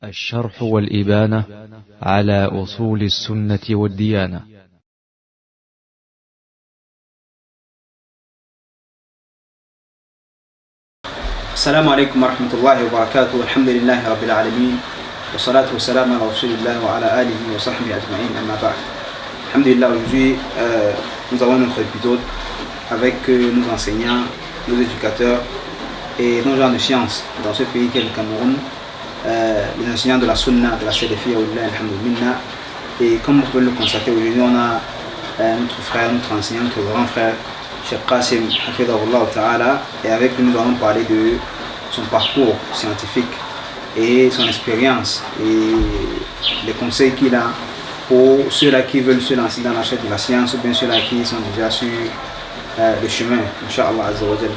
الشرح والإبانة على أصول السنة والديانة. السلام عليكم ورحمة الله وبركاته. الحمد لله رب العالمين والصلاة والسلام على رسول الله وعلى آله وصحبه أجمعين. أما بعد. Alhamdulillah, aujourd'hui nous avons notre épisode avec nos enseignants, nos éducateurs et nos gens de sciences dans ce pays qu'est le Cameroun, les enseignants de la Sunna, de la Salafiyya, alhamdulillah. Et comme vous pouvez le constater, aujourd'hui on a notre frère, notre enseignant, notre grand frère, Cheikh Qasim Hafidahullah Ta'ala, et avec lui nous allons parler de son parcours scientifique et son expérience et les conseils qu'il a pour ceux-là qui veulent se lancer dans la chaîne de la science ou bien ceux-là qui sont déjà sur le chemin, Inch'Allah Azza wa Jal.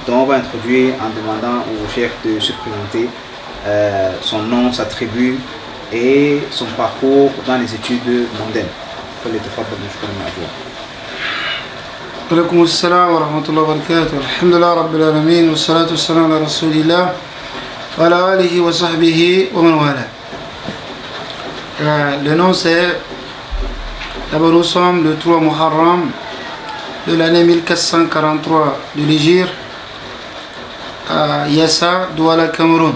Donc on va introduire en demandant au chef de se présenter son nom, sa tribu et son parcours dans les études mondaines. عليكم السلام ورحمة الله وبركاته. الحمد لله رب العالمين والصلاة والسلام على رسول الله وعلى آله وصحبه ومن والاه. Le nom c'est, d'abord nous sommes le 3 Muharram de l'année 1443 de l'Hégire à Yassa, Douala, Cameroun.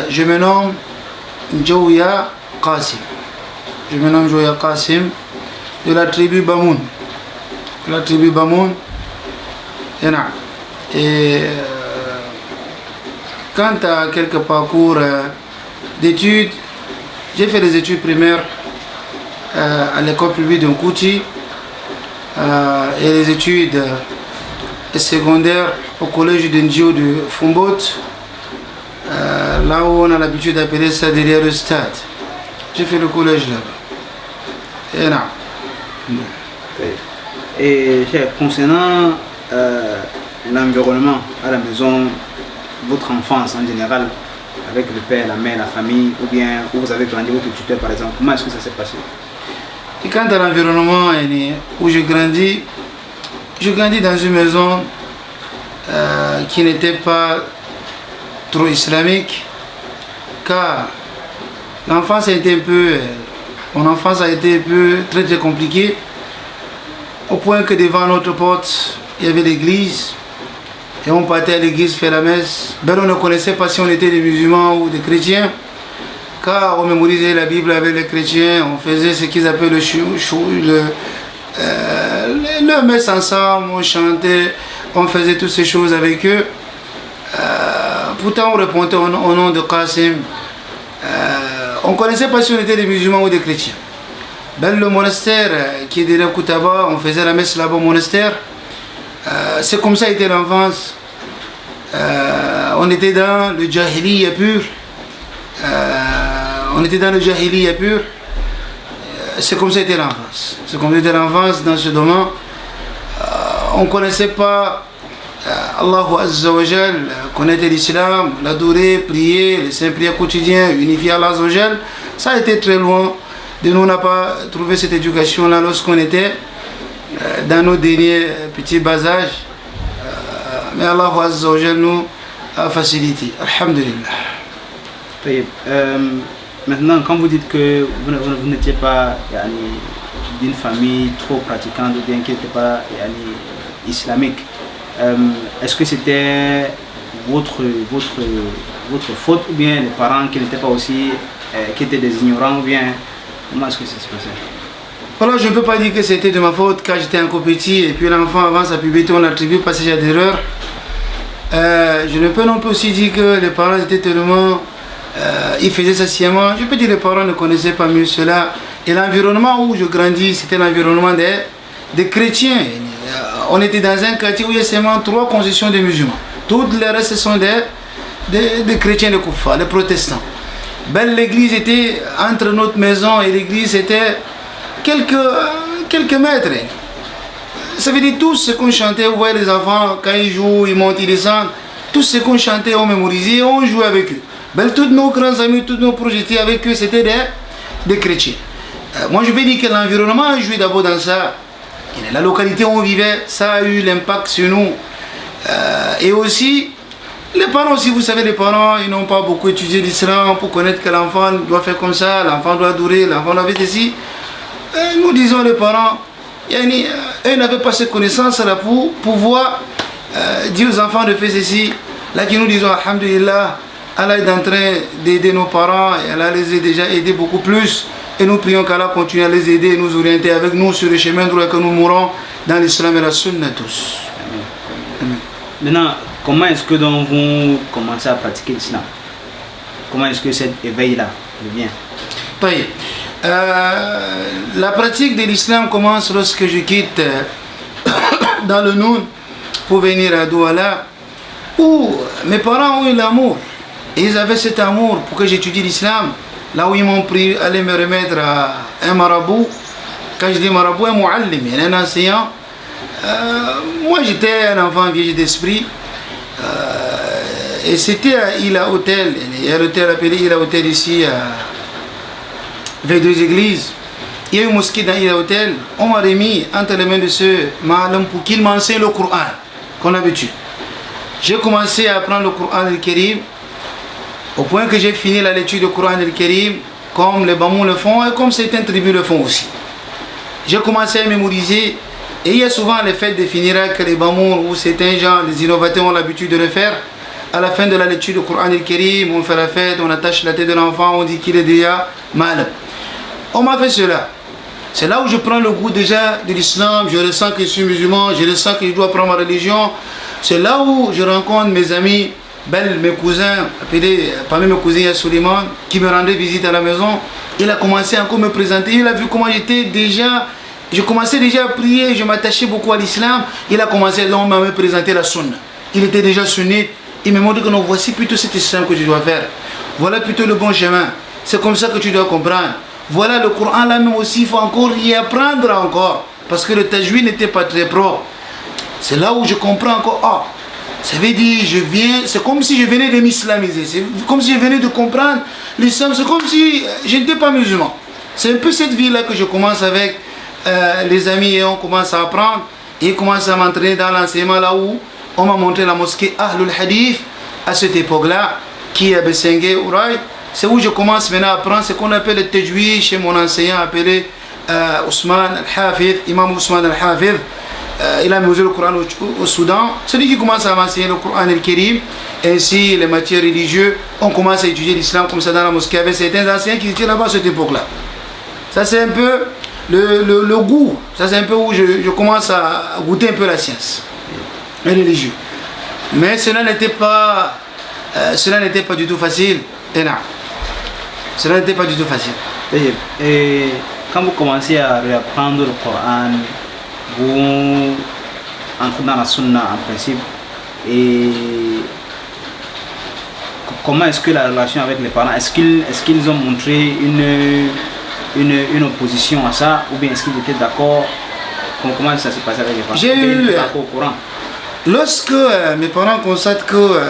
Je me nomme Njouya Qasim. Je me nomme Njouya Qasim de la tribu Bamoun. La tribu Bamoun. Et quant à quelques parcours d'études, j'ai fait les études primaires à l'école publique de Nkouti et les études secondaires au collège de Ndjio de Fombot, là où on a l'habitude d'appeler ça derrière le stade. J'ai fait le collège là-bas. Et concernant l'environnement à la maison, votre enfance en général, avec le père, la mère, la famille, ou bien où vous avez grandi, votre tuteur par exemple, comment est-ce que ça s'est passé? Et quant à l'environnement où je grandis dans une maison qui n'était pas trop islamique, car l'enfance a été mon enfance a été un peu très très compliquée, au point que devant notre porte, il y avait l'église. Et on partait à l'église faire la messe. Ben on ne connaissait pas si on était des musulmans ou des chrétiens. Car on mémorisait la Bible avec les chrétiens. On faisait ce qu'ils appellent le messe ensemble. On chantait. On faisait toutes ces choses avec eux. Pourtant on répondait au nom de Qasim. On ne connaissait pas si on était des musulmans ou des chrétiens. Ben le monastère qui est derrière Koutaba, on faisait la messe là-bas au monastère. C'est comme ça a été l'enfance. On était dans le jahiliya pur. C'est comme ça a été l'enfance. C'est comme ça a été l'enfance dans ce domaine. On ne connaissait pas Allah Azza wa Jal, connaître l'islam, l'adorer, prier, les saints prières quotidiens, unifier Allah Azza wa Jal. Ça a été très loin de nous. On n'a pas trouvé cette éducation-là lorsqu'on était dans nos derniers petits bas âges. Mais Allah Azza wa Jal nous a facilité. Alhamdulillah. Maintenant, quand vous dites que vous n'étiez pas d'une famille trop pratiquante ou bien qui n'était pas islamique, est-ce que c'était votre faute ou bien les parents qui n'étaient pas aussi, qui étaient des ignorants ou bien comment est-ce que ça se passait? Voilà, je ne peux pas dire que c'était de ma faute car j'étais encore petit et puis l'enfant avant sa puberté on attribue passage à d'erreur. Je ne peux non plus aussi dire que les parents étaient tellement... ils faisaient ça sciemment. Je peux dire que les parents ne connaissaient pas mieux cela. Et l'environnement où je grandis, c'était l'environnement des chrétiens. On était dans un quartier où il y a seulement 3 concessions de musulmans. Toutes les restes sont des chrétiens de Koufa, des protestants. Ben, l'église était entre notre maison et l'église, c'était quelques mètres. Ça veut dire tout ce qu'on chantait, vous voyez les enfants, quand ils jouent, ils montent, ils descendent, tout ce qu'on chantait, on mémorisait, on jouait avec eux. Ben, tous nos grands amis, tous nos projets avec eux, c'était des chrétiens. Moi je vais dire que l'environnement a joué d'abord dans ça. La localité où on vivait, ça a eu l'impact sur nous. Et aussi, Les parents aussi, vous savez, les parents, ils n'ont pas beaucoup étudié l'islam pour connaître que l'enfant doit faire comme ça, l'enfant doit adorer, l'enfant doit faire ceci. Et nous disons les parents, eux n'avaient pas cette connaissance-là pour pouvoir dire aux enfants de faire ceci. Là, qui nous disons, alhamdulillah, Allah est en train d'aider nos parents et Allah les a déjà aidés beaucoup plus. Et nous prions qu'Allah continue à les aider et nous orienter avec nous sur le chemin droit que nous mourrons dans l'islam et la sunna tous. Amen. Maintenant, comment est-ce que donc vous commencez à pratiquer l'islam? Comment est-ce que cet éveil-là devient? La pratique de l'islam commence lorsque je quitte dans le Noun pour venir à Douala, où mes parents ont eu l'amour. Et ils avaient cet amour pour que j'étudie l'islam. Là où ils m'ont pris aller me remettre à un marabout. Quand je dis marabout, un muallim, un enseignant. Moi j'étais un enfant vierge d'esprit. Et c'était à Ila Hôtel. Il y a l'hôtel appelé Ila Hôtel ici, vers deux églises. Il y a une mosquée dans Ila Hôtel. On m'a remis entre les mains de ce malam pour qu'il m'enseigne le Coran, qu'on a l'habitude. J'ai commencé à apprendre le Coran al-Karim. Au point que j'ai fini la lecture du Coran al-Karim, comme les Bamous le font et comme certaines tribus le font aussi. J'ai commencé à mémoriser, et il y a souvent les fêtes de Finira que les Bamous ou certains gens, les innovateurs ont l'habitude de le faire. À la fin de la lecture du Coran al-Karim, on fait la fête, on attache la tête de l'enfant, on dit qu'il est déjà mal. On m'a fait cela. C'est là où je prends le goût déjà de l'islam, je ressens que je suis musulman, je ressens que je dois prendre ma religion. C'est là où je rencontre mes amis, mes cousins, parmi mes cousins, il y a Suleiman, qui me rendait visite à la maison. Il a commencé encore à me présenter. Il a vu comment je commençais déjà à prier, je m'attachais beaucoup à l'islam. Il a commencé donc à me présenter la sunna. Il était déjà sunnite. Il me montre que non, voici plutôt cet islam que tu dois faire. Voilà plutôt le bon chemin. C'est comme ça que tu dois comprendre. Voilà le Coran là même aussi, il faut encore y apprendre encore. Parce que le tajwid n'était pas très propre. C'est là où je comprends encore. Ça veut dire, c'est comme si je venais de m'islamiser. C'est comme si je venais de comprendre l'islam. C'est comme si je n'étais pas musulman. C'est un peu cette vie-là que je commence avec les amis et on commence à apprendre. Et commence à m'entraîner dans l'enseignement là où on m'a montré la mosquée Ahlul Hadith à cette époque-là, qui est à Bessengue, Ouraï. C'est où je commence maintenant à apprendre ce qu'on appelle le tajwid chez mon enseignant appelé Ousmane Al-Hafidh, Imam Ousmane Al-Hafidh. Il a mesuré le Coran au Soudan. C'est lui qui commence à m'enseigner le Coran al-Karim. Ainsi, les matières religieuses, on commence à étudier l'islam comme ça dans la mosquée avec certains enseignants qui étaient là-bas à cette époque-là. Ça, c'est un peu le goût. Ça, c'est un peu où je commence à goûter un peu la science et religieux. Mais cela n'était pas du tout facile. Et non. Cela n'était pas du tout facile. Et quand vous commencez à réapprendre le Coran, vous entrez dans la sunna en principe, et comment est-ce que la relation avec les parents, est-ce qu'ils ont montré une opposition à ça, ou bien est-ce qu'ils étaient d'accord? Comment ça s'est passé avec les parents? J'ai eu au courant. Lorsque mes parents constatent que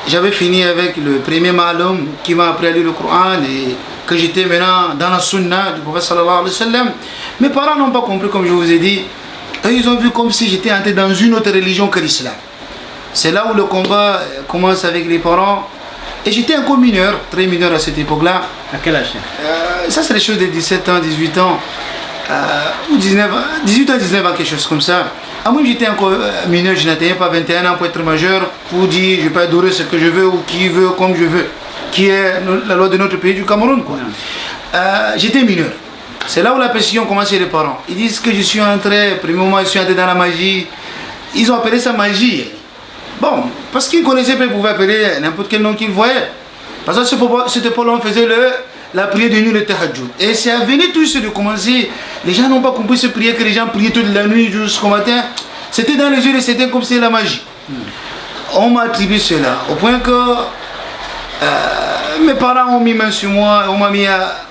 j'avais fini avec le premier malhomme qui m'a appris à lire le Coran et que j'étais maintenant dans la sunna du prophète sallallahu alayhi wa sallam, mes parents n'ont pas compris, comme je vous ai dit. Ils ont vu comme si j'étais entré dans une autre religion que l'islam. C'est là où le combat commence avec les parents. Et j'étais encore mineur, très mineur à cette époque-là. À quel âge? Ça, c'est les choses de 17 ans, 18 ans, ou 19 ans, 18 ans, 19 ans, quelque chose comme ça. Moi, j'étais encore mineur, je n'atteignais pas 21 ans pour être majeur, pour dire je peux adorer ce que je veux ou qui veut comme je veux, qui est la loi de notre pays du Cameroun, quoi. J'étais mineur. C'est là où la persécution commence chez les parents. Ils disent que je suis entré, premier moment, je suis entré dans la magie. Ils ont appelé ça magie. Bon, parce qu'ils connaissaient pas, ils pouvaient appeler n'importe quel nom qu'ils voyaient. Parce que cette époque-là, on faisait la prière de nuit, le tahajjud. Et c'est à venir tout ce de commencer. Les gens n'ont pas compris ce prière que les gens priaient toute la nuit jusqu'au matin. C'était dans les yeux de certains comme c'est la magie. On m'a attribué cela. Au point que mes parents ont mis main sur moi, on m'a mis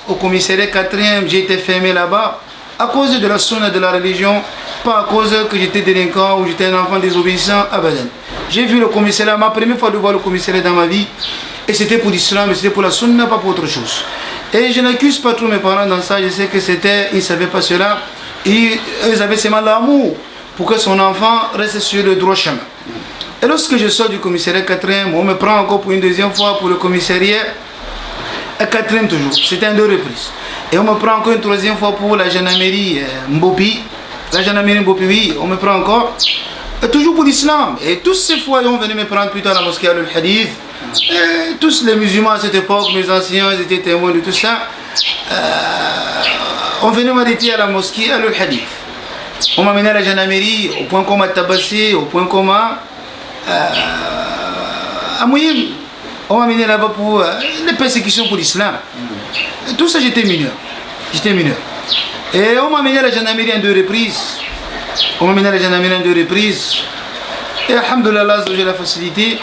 au commissariat 4e, j'ai été fermé là-bas à cause de la sunna de la religion, pas à cause que j'étais délinquant ou j'étais un enfant désobéissant, abadan. J'ai vu le commissariat, ma première fois de voir le commissariat dans ma vie, et c'était pour l'islam, c'était pour la sunna, pas pour autre chose. Et je n'accuse pas trop mes parents dans ça, je sais que ils ne savaient pas cela, et ils avaient seulement l'amour pour que son enfant reste sur le droit chemin. Et lorsque je sors du commissariat 4e, on me prend encore pour une deuxième fois pour le commissariat 4e toujours. C'était en 2 reprises. Et on me prend encore une troisième fois pour la gendarmerie Mbopi. La gendarmerie Mbopi, oui, on me prend encore. Toujours pour l'islam. Et tous ces fois, on venait me prendre plutôt à la mosquée Al-Hadith. Tous les musulmans à cette époque, mes anciens, ils étaient témoins de tout ça. On venait m'arrêter à la mosquée Al-Hadith. On m'a mené à la gendarmerie, au point qu'on m'a tabassé, au point qu'on m'a... à Mouhim, on m'a mené là-bas pour les persécutions pour l'islam. Tout ça, j'étais mineur. Et on m'a mené à la gendarmerie en 2 reprises. Et alhamdoulilah, j'ai la facilité.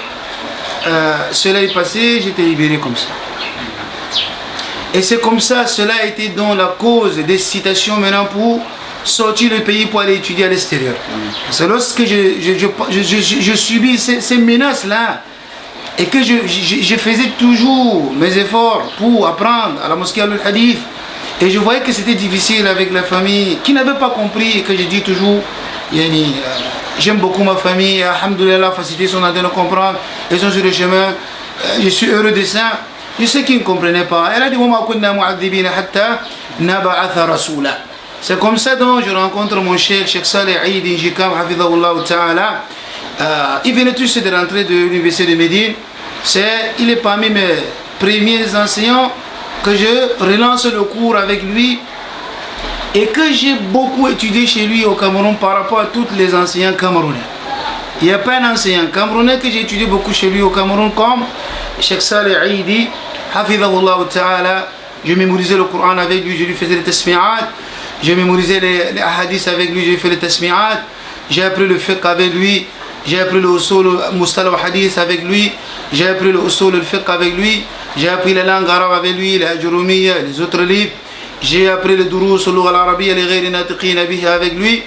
Cela est passé, j'étais libéré comme ça. Et c'est comme ça, cela a été dans la cause des citations maintenant pour sortir le pays pour aller étudier à l'extérieur. C'est lorsque je subis ces menaces-là et que je faisais toujours mes efforts pour apprendre à la mosquée Al-Hadith. Et je voyais que c'était difficile avec la famille qui n'avait pas compris et que je dis toujours, j'aime beaucoup ma famille, alhamdoulilah, facilité sont en train de comprendre, ils sont sur le chemin, je suis heureux de ça. Je sais qu'ils ne comprenaient pas. Elle a dit, c'est comme ça dont je rencontre mon Cheikh Saleh Aïd Injikam, hafidhahullah ta'ala. Il venait tout juste de rentrer de l'université de Médine. Il est parmi mes premiers enseignants que je relance le cours avec lui et que j'ai beaucoup étudié chez lui au Cameroun par rapport à tous les enseignants camerounais. Il n'y a pas un enseignant camerounais que j'ai étudié beaucoup chez lui au Cameroun comme Cheikh Saleh Aïdi, hafidhahullah ta'ala. Je mémorisais le Coran avec lui, je lui faisais les tasmi'at. J'ai mémorisé les hadiths avec lui, j'ai fait les tasmi'at. J'ai appris le fiqh avec lui. J'ai appris le usul mustalah hadith avec lui. J'ai appris le usul le fiqh avec lui. J'ai appris la langue arabe avec lui, la Jurumiyya, les autres livres. J'ai appris le durus al-lugha al-arabiyya li ghayri natiqina biha avec lui.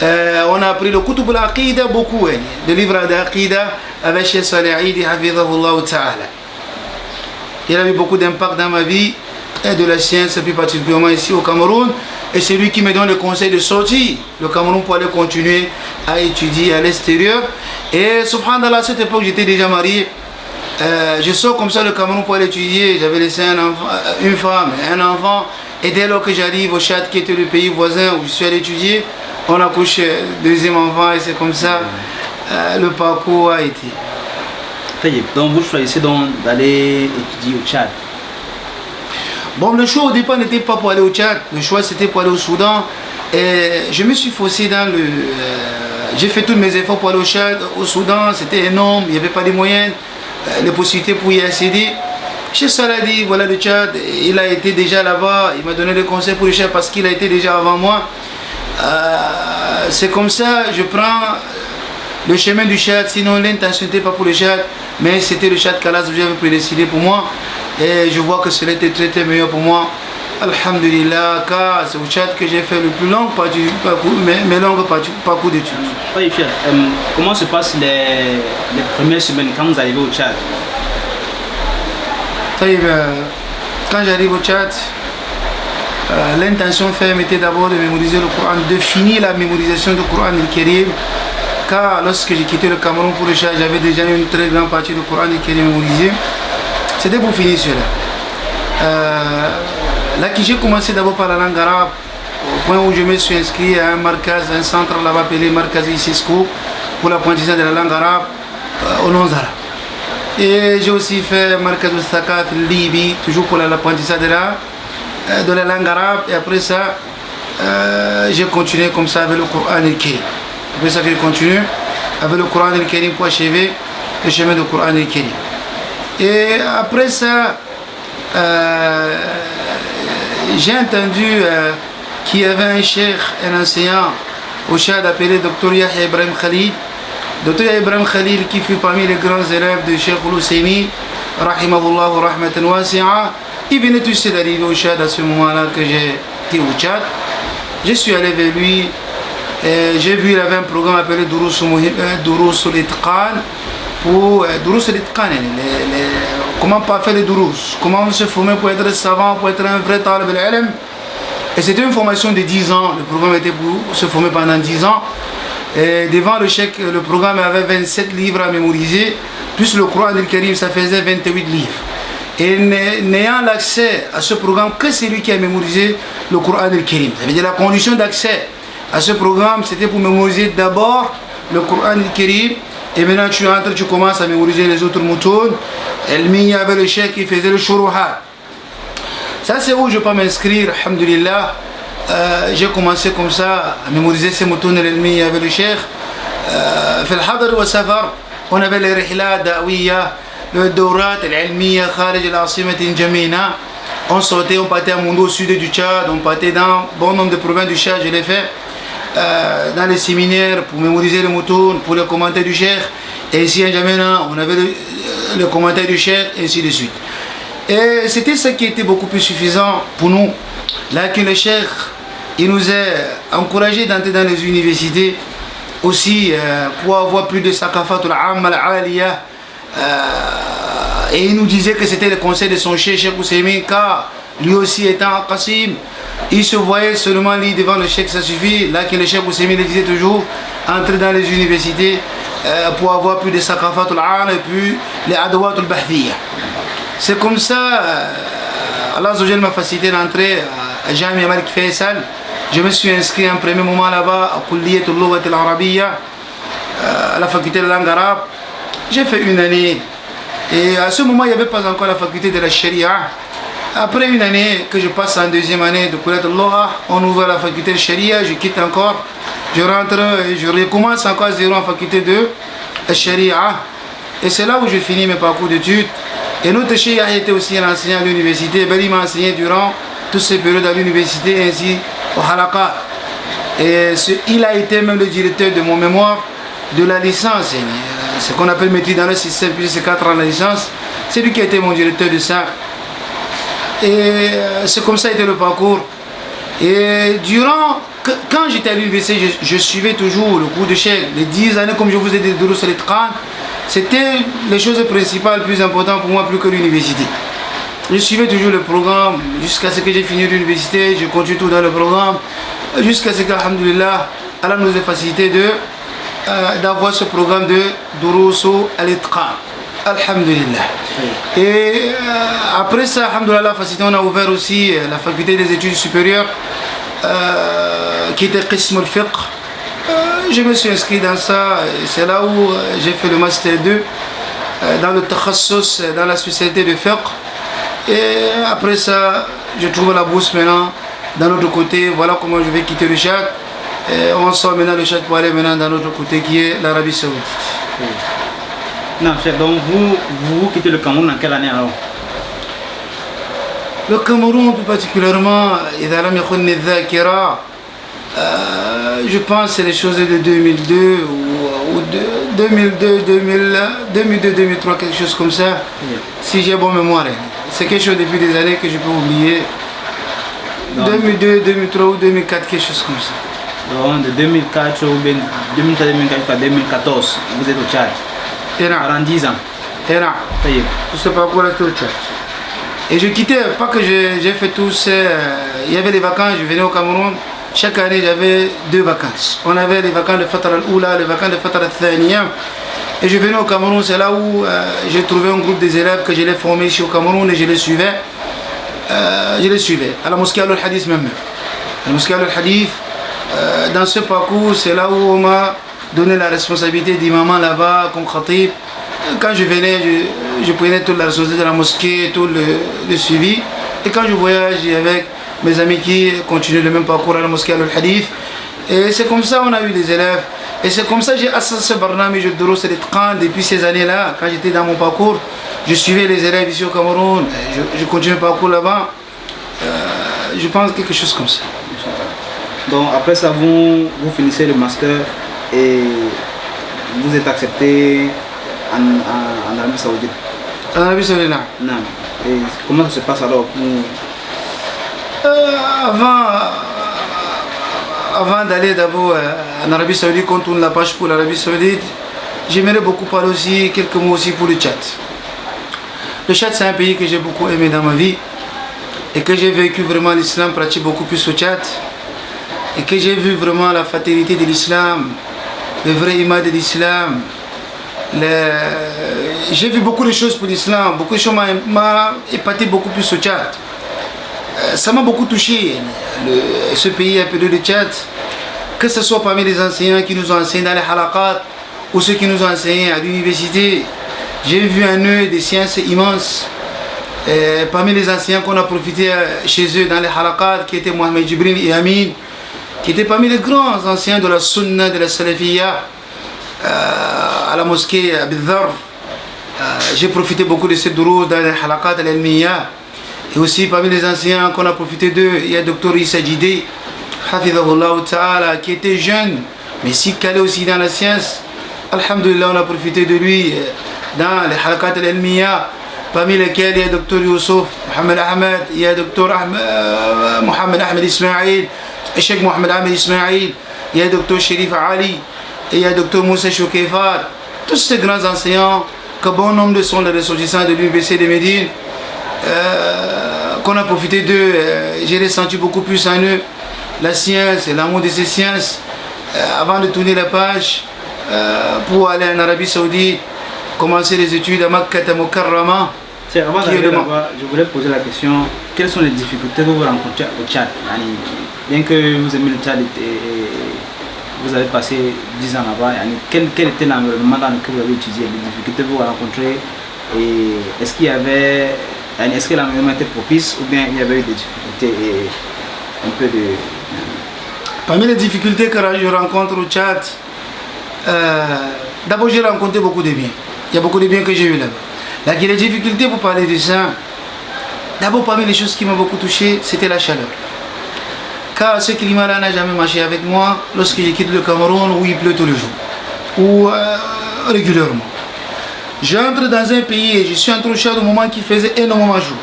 On a appris le kutub al-aqida beaucoup, des livres d'aqida avec Cheikh Saleh Aïdi hafidhahullah ta'ala. Il a eu beaucoup d'impact dans ma vie et de la science, plus particulièrement ici au Cameroun. Et c'est lui qui me donne le conseil de sortir le Cameroun pour aller continuer à étudier à l'extérieur. Et subhanallah, à cette époque, j'étais déjà marié. Je sors comme ça le Cameroun pour aller étudier. J'avais laissé une femme et un enfant. Et dès lors que j'arrive au Tchad, qui était le pays voisin où je suis allé étudier, on a couché le deuxième enfant et c'est comme ça le parcours a été. Donc vous choisissez donc d'aller étudier au Tchad. Bon, le choix au départ n'était pas pour aller au Tchad, le choix c'était pour aller au Soudan. Et je me suis forcé dans le... j'ai fait tous mes efforts pour aller au Tchad, au Soudan, c'était énorme, il n'y avait pas les moyens, les possibilités pour y accéder. Cheikh Saleh a dit, voilà le Tchad, il a été déjà là-bas, il m'a donné des conseils pour le Tchad parce qu'il a été déjà avant moi. C'est comme ça, je prends le chemin du Tchad, sinon l'intention n'était pas pour le Tchad, mais c'était le Tchad qu'Allah avait prédestiné pour moi. Et je vois que cela était très très meilleur pour moi. Alhamdulillah, car c'est au Tchad que j'ai fait le plus long parcours, mes longs parcours d'études. Oui, Cheikh, comment se passent les premières semaines quand vous arrivez au Tchad? Quand j'arrive au Tchad, l'intention ferme était d'abord de mémoriser le Coran, de finir la mémorisation du Coran al-Karim. Car lorsque j'ai quitté le Cameroun pour le Tchad, j'avais déjà une très grande partie du Coran al-Karim mémorisé. C'était pour finir cela. Là que j'ai commencé d'abord par la langue arabe, au point où je me suis inscrit à un centre là-bas appelé Markaz Cisco pour l'apprentissage de la langue arabe aux noms arabes. Et j'ai aussi fait Markaz al-Thaqaf Libye, toujours pour l'apprentissage de la langue arabe. Et après ça, j'ai continué comme ça avec le Coran al-Karim. Après ça, j'ai continué avec le Coran al-Karim pour achever le chemin du Coran al-Karim. Et après ça, j'ai entendu qu'il y avait un cheikh, un enseignant au Tchad appelé Dr Yahya Ibrahim Khalil. Dr Yahya Ibrahim Khalil qui fut parmi les grands élèves de Cheikh Al-Husseini, rahimahullah wa rahmatan wasi'a. Il venait tout juste d'arriver au Tchad à ce moment-là que j'étais au Tchad. Je suis allé vers lui. J'ai vu qu'il avait un programme appelé Durus al-Itqan. Pour Durus al-Itqan, comment pas faire les Durus, comment se former pour être savant, pour être un vrai talib al-ilm. Et c'était une formation de 10 ans, le programme était pour se former pendant 10 ans. Et devant le cheikh, le programme avait 27 livres à mémoriser, plus le Coran al-Karim, ça faisait 28 livres. Et n'ayant l'accès à ce programme que celui qui a mémorisé le Coran al-Karim. Ça veut dire la condition d'accès à ce programme, c'était pour mémoriser d'abord le Coran al-Karim. Et maintenant tu entres, tu commences à mémoriser les autres moutons. Il y avait le cheikh qui faisait le shuruhat. Ça c'est où je peux m'inscrire, alhamdulillah. J'ai commencé comme ça à mémoriser ces moutons il y avait le cheikh. Fait le hadar wa safar, on avait les rihla da'wiyya, le Dawrat al-Ilmiya Kharij al-Asimat N'Djamena. On sortait, on partait à Mondo au sud du Tchad, on partait dans bon nombre de provinces du Tchad, je l'ai fait. Dans les séminaires pour mémoriser le mouton, pour les commentaires du cheikh. Et ici à N'Djamena, on avait le commentaire du cheikh, et ainsi de suite. Et c'était ce qui était beaucoup plus suffisant pour nous. Là que le cheikh, il nous a encouragé d'entrer dans les universités aussi pour avoir plus de sakafatul amma al-aliya. Et il nous disait que c'était le conseil de son cheikh, Cheikh Ousseimi, car lui aussi étant Qasim, il se voyait seulement lui devant le cheikh, ça suffit. Là que le cheikh Ousseimi le disait toujours, entrer dans les universités pour avoir plus de sakafatul amma et puis les adawatul bahthiyya. C'est comme ça, Allah m'a facilité d'entrer à Jamia Malik Faisal. Je me suis inscrit en premier moment là-bas à Kulliyatul Lughat al-Arabiyya, à la faculté de langue arabe. J'ai fait une année. Et à ce moment, il n'y avait pas encore la faculté de la Sharia. Après une année que je passe en deuxième année de Kulliyatul Lugha, on ouvre la faculté de Sharia, je quitte encore. Je rentre et je recommence encore à zéro en faculté de Sharia. Et c'est là où je finis mes parcours d'études. Et notre cheikh a été aussi un enseignant à l'université. Il m'a enseigné durant toutes ces périodes à l'université ainsi au halaqat. Et il a été même le directeur de mon mémoire de la licence. Ce qu'on appelle maîtrise dans le système, puis c'est 4 ans la licence. C'est lui qui a été mon directeur de ça. Et c'est comme ça a été le parcours. Et quand j'étais à l'université, je suivais toujours le cours de cheikh. Les 10 années, comme je vous ai dit, de Roussel Tran, c'était les choses principales, plus importantes pour moi, plus que l'université. Je suivais toujours le programme jusqu'à ce que j'ai fini l'université, je continue tout dans le programme, jusqu'à ce qu'alhamdulillah, Allah nous ait facilité d'avoir ce programme de Durusu al-Itqan. Alhamdulillah. Et après ça, alhamdulillah, on a ouvert aussi la faculté des études supérieures qui était Qism al-Fiqh. Je me suis inscrit dans ça, c'est là où j'ai fait le master 2 dans le takhassus, dans la spécialité de fiqh. Et après ça, je trouve la bourse maintenant d'un autre côté. Voilà comment je vais quitter le Tchad. Et on sort maintenant le Tchad pour aller maintenant dans l'autre côté qui est l'Arabie Saoudite. Non, chef, donc vous quittez le Cameroun en quelle année alors? Le Cameroun plus particulièrement, je pense que c'est les choses de 2002 ou 2002, 2003, quelque chose comme ça, si j'ai bonne mémoire. C'est quelque chose depuis des années que je peux oublier. 2002, 2003 ou 2004, quelque chose comme ça. Donc de 2004 ou 2004 à 2014, vous êtes au Tchad. Pendant 10 ans. Je ne sais pas quoi rester au Tchad. Et je quittais, pas que j'ai fait tout ça. Il y avait les vacances, je venais au Cameroun. Chaque année, j'avais 2 vacances. On avait les vacances de Fatara al-Oula, les vacances de Fatara al-Thaniya. Et je venais au Cameroun, c'est là où j'ai trouvé un groupe des élèves que je l'ai formé ici au Cameroun et je les suivais. À la mosquée al-Hadith même. À la mosquée al-Hadith, dans ce parcours, c'est là où on m'a donné la responsabilité d'imam là-bas, comme khatib. Quand je venais, je prenais toute la responsabilité de la mosquée, tout le suivi. Et quand je voyageais avec mes amis qui continuent le même parcours à la mosquée al-Hadith. Et c'est comme ça qu'on a eu des élèves. Et c'est comme ça que j'ai associé ce barnami de Durus al-Itqan depuis ces années-là. Quand j'étais dans mon parcours, je suivais les élèves ici au Cameroun. Je continue le parcours là-bas. Je pense quelque chose comme ça. Donc après ça, vous finissez le master et vous êtes accepté en Arabie Saoudite. En Arabie Saoudite, non. Et comment ça se passe alors Avant d'aller d'abord en Arabie Saoudite, quand on tourne la page pour l'Arabie Saoudite, j'aimerais beaucoup parler aussi, quelques mots aussi pour le Tchad. Le Tchad, c'est un pays que j'ai beaucoup aimé dans ma vie et que j'ai vécu vraiment l'islam pratique beaucoup plus au Tchad et que j'ai vu vraiment la fatalité de l'islam le vrai imam de l'islam. J'ai vu beaucoup de choses pour l'islam, beaucoup de choses m'ont épaté beaucoup plus au Tchad. Ça m'a beaucoup touché, ce pays appelé le Tchad, que ce soit parmi les enseignants qui nous ont enseigné dans les halaqat ou ceux qui nous ont enseigné à l'université. J'ai vu un nœud de sciences immenses. Parmi les enseignants qu'on a profité chez eux dans les halaqat, qui étaient Mohamed Jibril et Amin, qui étaient parmi les grands anciens de la sunna, de la salafiyya, à la mosquée à Bidhar. J'ai profité beaucoup de ces durous dans les halaqat al-ilmiyya. Et aussi parmi les anciens qu'on a profité d'eux, il y a le Dr Issa Jidé, Hafidhahullah Ta'ala, qui était jeune, mais si calé aussi dans la science. Alhamdulillah, on a profité de lui dans les halaqat al-ilmiyya, parmi lesquels il y a le Dr Youssouf Mohamed Ahmed, il y a le Dr Mohamed Ahmed Ismail, Cheikh Mohamed Ahmed Ismail, il y a le Dr Sherif Ali, et il y a le Dr Moussa Choukefat. Tous ces grands enseignants, que bon nombre sont les ressortissants de l'Université de Médine, qu'on a profité d'eux. J'ai ressenti beaucoup plus en eux la science et l'amour de ces sciences. Avant de tourner la page pour aller en Arabie Saoudite, commencer les études à Makkah Mukarrama. Avant d'arriver là-bas, je voulais poser la question, quelles sont les difficultés que vous rencontrez au Tchad? Bien que vous aimez le Tchad et vous avez passé 10 ans là-bas, quel était l'environnement dans lequel vous avez étudié, les difficultés que vous rencontrez, et est-ce que l'environnement était propice ou bien il y avait eu des difficultés et un peu de... Parmi les difficultés que je rencontre au Tchad, d'abord j'ai rencontré beaucoup de biens. Il y a beaucoup de biens que j'ai eu là-bas. Les difficultés pour parler de ça, d'abord parmi les choses qui m'ont beaucoup touché, c'était la chaleur. Car ce climat-là n'a jamais marché avec moi lorsque je quitte le Cameroun où il pleut tous les jours, ou régulièrement. J'entre dans un pays et je suis entré au Tchad au moment qui faisait énormément chaud.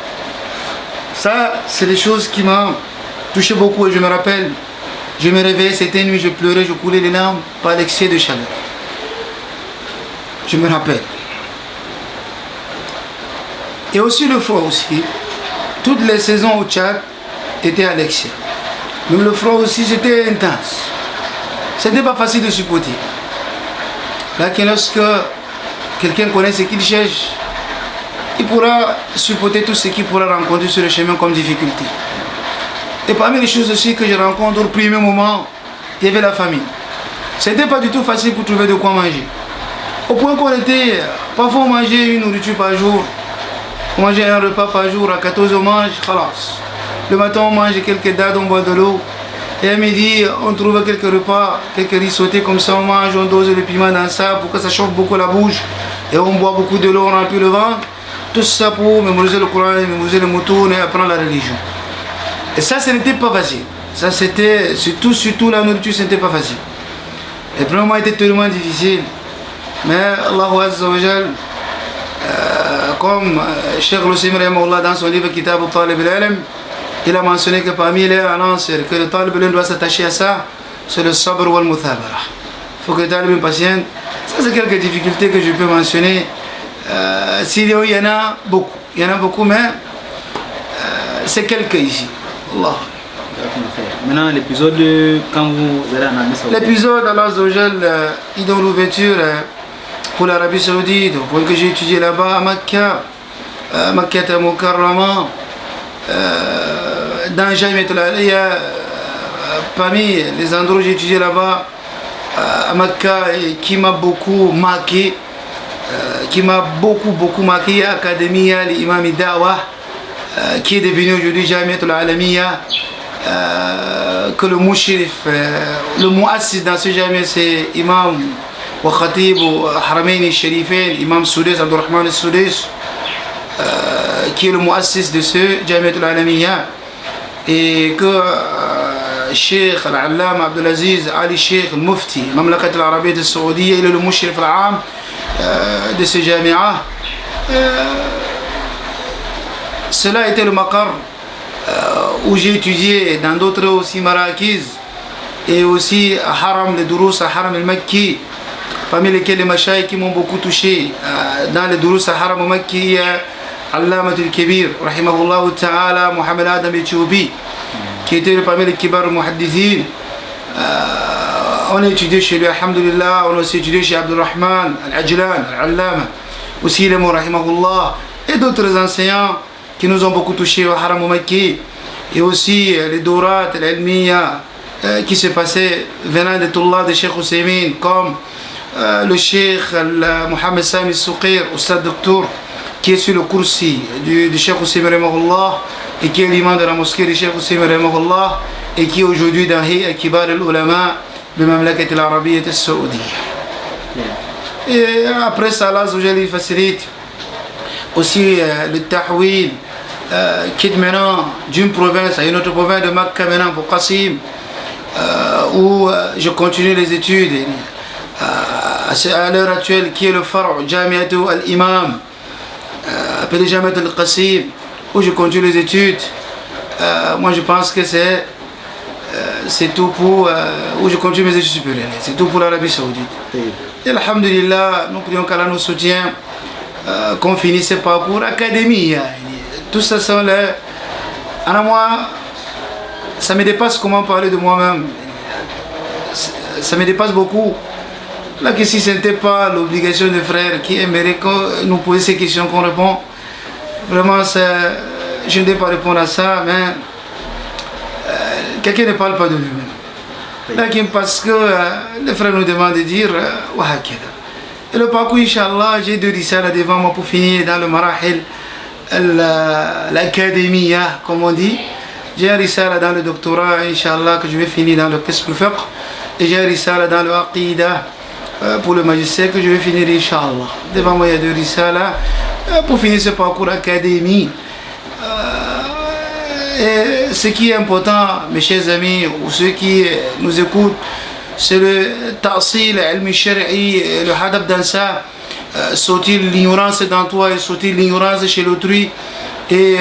Ça, c'est des choses qui m'ont touché beaucoup et je me rappelle, je me réveillais, c'était une nuit, je pleurais, je coulais les larmes par l'excès de chaleur. Je me rappelle. Et aussi le froid aussi. Toutes les saisons au Tchad étaient à l'excès. Même le froid aussi, c'était intense. C'était pas facile de supporter. Là, lorsque quelqu'un connaît ce qu'il cherche, il pourra supporter tout ce qu'il pourra rencontrer sur le chemin comme difficulté. Et parmi les choses aussi que je rencontre au premier moment, il y avait la famine. C'était pas du tout facile pour trouver de quoi manger. Au point qu'on était, parfois on mangeait une nourriture par jour. On mangeait un repas par jour, à 14 on mange, khalas. Le matin on mange quelques dades, on boit de l'eau. Et à midi, on trouve quelques repas, quelques riz sautés comme ça, on mange, on dose le piment dans ça pour que ça chauffe beaucoup la bouche. Et on boit beaucoup de l'eau, on remplit le ventre. Tout ça pour mémoriser le Coran, mémoriser le moutons et apprendre la religion. Et ça, ce n'était pas facile. Ça, c'était, surtout la nourriture, ce n'était pas facile. Le premier moment était tellement difficile. Mais Allah Azza wa Jal, comme Cheikh Lussim Rahimahullah dans son livre Kitab al-Talib al-Ilm, il a mentionné que parmi les annonces que le Talib al-Ilm doit s'attacher à ça, c'est le sabr wal muthabara. Il faut que le Talib patiente. Ça, c'est quelques difficultés que je peux mentionner. S'il y en a beaucoup. Il y en a beaucoup, mais c'est quelques ici. Allah. Maintenant, l'épisode, quand vous allez en Arabie Saoudite. L'épisode, Allah Azza wa Jal, il donne l'ouverture pour l'Arabie Saoudite, au point que j'ai étudié là-bas à Makkah, Makkah Mukarrama, dans Jamiatul Aliyah, parmi les endroits où j'ai étudié là-bas, à Makkah, et qui m'a beaucoup marqué, beaucoup marqué, Académie l'Imam Dawa, qui est devenu aujourd'hui Jamiatul Alamiya, que le mouchirif, le muassis dans ce jamia, c'est Imam wa Khatib Haramain Sharifain, Imam Soudès, Abdurrahman Soudès, qui est le muassis de ce Jamiatul Alamiya, et que Cheikh Al-Allam Abdelaziz Ali Cheikh Al-Mufti, Mamlakat Al-Arabiyyah Al-Saoudiya, il est le mouchirif al-am de ce jamia. Cela a été le maqar où j'ai étudié dans d'autres aussi Marakiz et aussi à Haram, les Durous à Haram al-Makki, parmi lesquels les mashayikh qui m'ont beaucoup touché. Dans les Durous à Haram al-Makki, il y a Allamatul Kibir, rahimahullah ta'ala, Mohamed Adam Ethiopie, qui était parmi les kibar muhaddithin. On a étudié chez lui, alhamdulillah, on a aussi étudié chez Abdurrahman, Al-Ajlan, Al-Allama, aussi les rahimahullah, et d'autres enseignants qui nous ont beaucoup touchés au Haram Makki, et aussi les Dourat, l'Ilmiya, qui se passaient venant de Tullah de Cheikh Ousaymin, comme le Cheikh Mohamed Sami Souqir, Oustad Docteur, qui est sur le kursi du Cheikh Ousaymin rahimahullah, et qui est l'imam de la mosquée du Cheikh Ousaymin rahimahullah, et qui est aujourd'hui dans Hiya Kibar al-Ulama de Mamlakat al-Arabiyyah al-Saoudiyya. Et après ça, Allah facilite aussi le tahwil, quitte maintenant d'une province à une autre province de Makkah maintenant pour Qasim, où je continue les études à l'heure actuelle, qui est le Far' Jami'atu al-Imam, appelé Jami'at al-Qasim, où je continue les études. Moi je pense que c'est tout pour où je continue mes études supérieures, c'est tout pour l'Arabie Saoudite. Et alhamdulillah, nous prions qu'Allah nous soutient, qu'on finisse ce parcours académique. Tout ça, moi, ça me dépasse comment parler de moi-même. Ça me dépasse beaucoup. Là, que si ce n'était pas l'obligation des frères qui aimeraient nous poser ces questions qu'on répond, vraiment, je ne vais pas répondre à ça, mais quelqu'un ne parle pas de lui-même. Là, parce que les frères nous demandent de dire Wahakida. Et le parcours, Inch'Allah, j'ai deux risales devant moi pour finir dans le Marahil, l'académie, comme on dit. J'ai un risale dans le doctorat, Inch'Allah, que je vais finir dans le Qism al-Fiqh. Et j'ai un risale dans le Aqida pour le magistère que je vais finir, Inch'Allah. Devant moi, il y a deux risales pour finir ce parcours académique. Et ce qui est important, mes chers amis, ou ceux qui nous écoutent, c'est le ta'sil, ilmi shari'i, le hadab dans ça, sortir l'ignorance dans toi et sortir l'ignorance chez l'autrui, et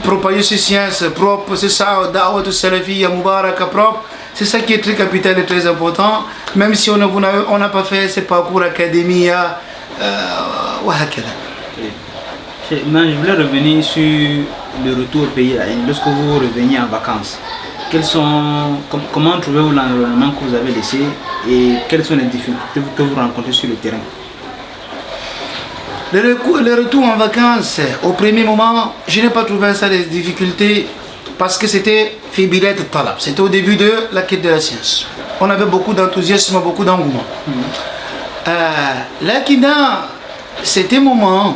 propager ces sciences propres, c'est ça, da'wat al-salafiyya mubaraka propre, c'est ça qui est très capital et très important, même si on n'a pas fait ce parcours académique, je voulais revenir sur le retour au pays. Lorsque vous revenez en vacances, comment trouvez-vous l'environnement que vous avez laissé et quelles sont les difficultés que vous rencontrez sur le terrain? Le retour en vacances, au premier moment, je n'ai pas trouvé ça des difficultés parce que c'était Fibilet Talab. C'était au début de la quête de la science. On avait beaucoup d'enthousiasme, beaucoup d'engouement. Là, dans c'était moment,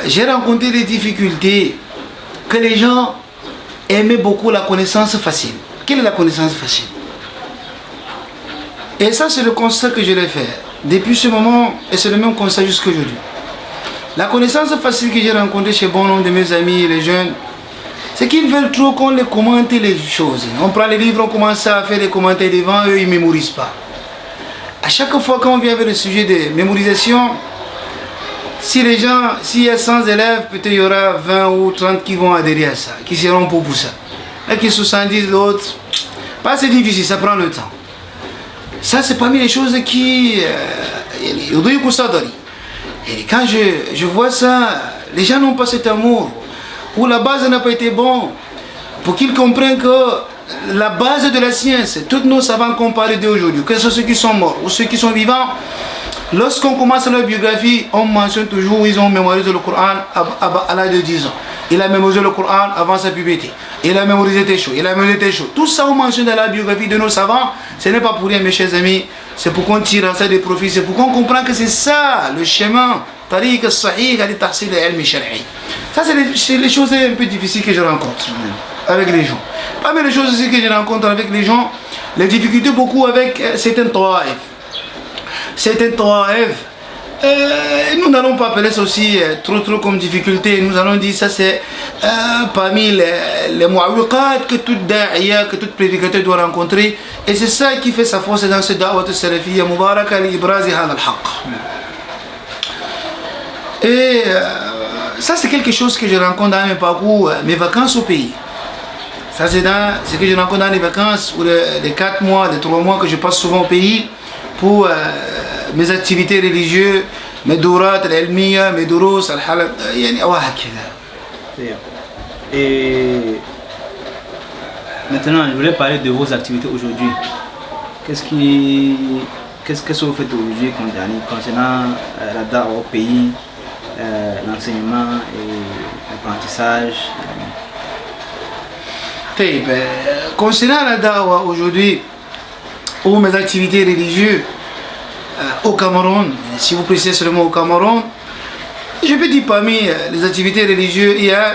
j'ai rencontré des difficultés que les gens aimaient beaucoup la connaissance facile. Quelle est la connaissance facile? Et ça, c'est le constat que je l'ai fait depuis ce moment, et c'est le même constat jusqu'à aujourd'hui. La connaissance facile que j'ai rencontrée chez bon nombre de mes amis, les jeunes, c'est qu'ils veulent trop qu'on les commente les choses. On prend les livres, on commence à faire les commentaires devant, eux ils ne mémorisent pas. À chaque fois qu'on vient avec le sujet de mémorisation, s'il y a 100 élèves, peut-être il y aura 20 ou 30 qui vont adhérer à ça, qui seront pour ça. Là, qui 70 l'autre, pas c'est difficile, ça prend le temps. Ça, c'est parmi les choses qui... Et quand je vois ça, les gens n'ont pas cet amour, ou la base n'a pas été bonne, pour qu'ils comprennent que la base de la science, tous nos savants comparés d'aujourd'hui, que ce soit ceux qui sont morts ou ceux qui sont vivants, lorsqu'on commence leur biographie, on mentionne toujours qu'ils ont mémorisé le Coran à l'âge de 10 ans. Il a mémorisé le Coran avant sa puberté. Il a mémorisé tes choses. Tout ça, on mentionne dans la biographie de nos savants. Ce n'est pas pour rien, mes chers amis. C'est pour qu'on tire ça des profits. C'est pour qu'on comprenne que c'est ça, le chemin. Tariq al-sahih al-tahsil al-ilmi shar'i. Ça, c'est les choses un peu difficiles que je rencontre avec les gens. Parmi les choses aussi que je rencontre avec les gens, les difficultés beaucoup avec certains tawaïf. Nous n'allons pas appeler ça aussi trop comme difficulté. Nous allons dire ça c'est parmi les mu'awwiqat que tout da'iya, que tout prédicateur doit rencontrer. Et c'est ça qui fait sa force dans ce da'wat al-salafiyya mubaraka li-ibrazi hadha al-haqq. Et ça c'est quelque chose que je rencontre dans mes parcours, mes vacances au pays. Ça c'est ce que je rencontre dans les vacances, ou les 4 mois, les 3 mois que je passe souvent au pays pour mes activités religieuses, mes dourat, l'ilmiya, mes durous, al-halab, et maintenant je voulais parler de vos activités aujourd'hui. qu'est-ce que vous faites aujourd'hui concernant la da'wa au pays, l'enseignement et l'apprentissage? Concernant la da'wa aujourd'hui, ou mes activités religieuses au Cameroun, si vous précisez seulement au Cameroun, je peux dire parmi les activités religieuses, il y a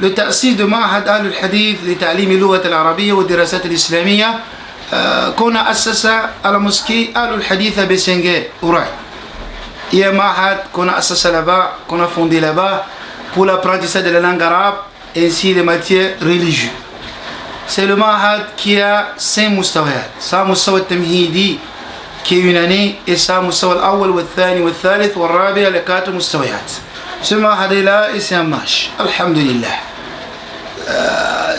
le ta'sis de Ma'had al-Hadith, les ta'lim al-Lughat al-Arabiyya wa dirasat al-Islamiyya, qu'on a assasé à la mosquée al-Hadith à Bessengue, Ouraï. Il y a un Ma'had qu'on a assasé là-bas, qu'on a fondé là-bas pour l'apprentissage de la langue arabe et ainsi les matières religieuses. C'est le Ma'had qui a 5 mustawayat. Ça, mustawa al-Tamhidi, qui est une année, et ça, mustawa al-Awwal, al-Thani, al-Thalith, al-Rabi, les 4 mustawayat. Ce Ma'had est là et c'est un mâche. Alhamdulillah.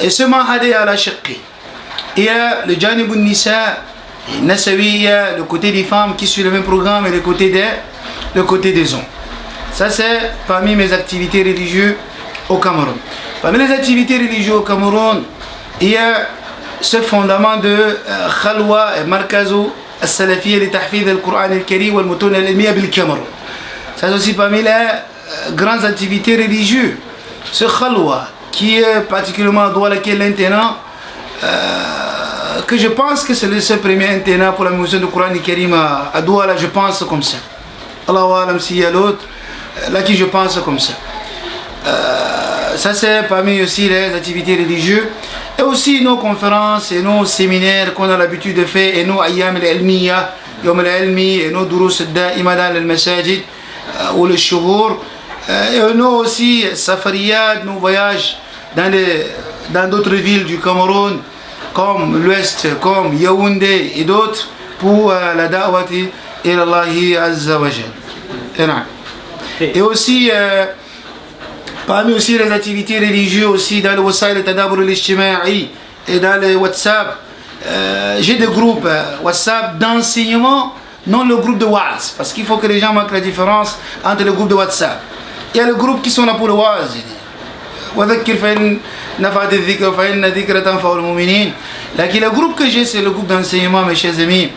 Et ce Ma'had est à la Shaqi. Il y a le Janib al-Nisa, Nasawiya, le côté des femmes qui suit le même programme et le côté des hommes. Ça, c'est parmi mes activités religieuses au Cameroun. Parmi les activités religieuses au Cameroun, il y a ce fondement de Khalwa et Markazu al-Salafiyya li tahfidh al-Qur'an al-Karim wal mutun al-ilmiyya bil Cameroun. Ça, c'est aussi parmi les grandes activités religieuses. Ce Khalwa, qui est particulièrement à Douala, qui est l'internat, que je pense que c'est le seul premier internat pour la mission du Coran al-Karim à Douala, je pense comme ça. Allahu alam s'il y a l'autre, là qui je pense comme ça. Ça c'est parmi aussi les activités religieuses. Et aussi nos conférences et nos séminaires qu'on a l'habitude de faire, et nos ayyam al-ilmiya, yom al-ilmi, et nos durus da'ima dans al-masajid ou le shuhur. Et nos aussi safariyat, nos voyages dans d'autres villes du Cameroun, comme l'Ouest, comme Yaoundé et d'autres, pour la da'wati ilallahi azza wa jal. Et aussi, parmi aussi les activités religieuses, aussi dans le Wasail et Tadabur al-Ijtima'i et dans le WhatsApp, j'ai des groupes WhatsApp d'enseignement, non le groupe de Waz, parce qu'il faut que les gens marquent la différence entre le groupe de WhatsApp. Il y a les groupes qui sont là pour le Waz. Le groupe que j'ai, c'est le groupe d'enseignement, mes chers amis.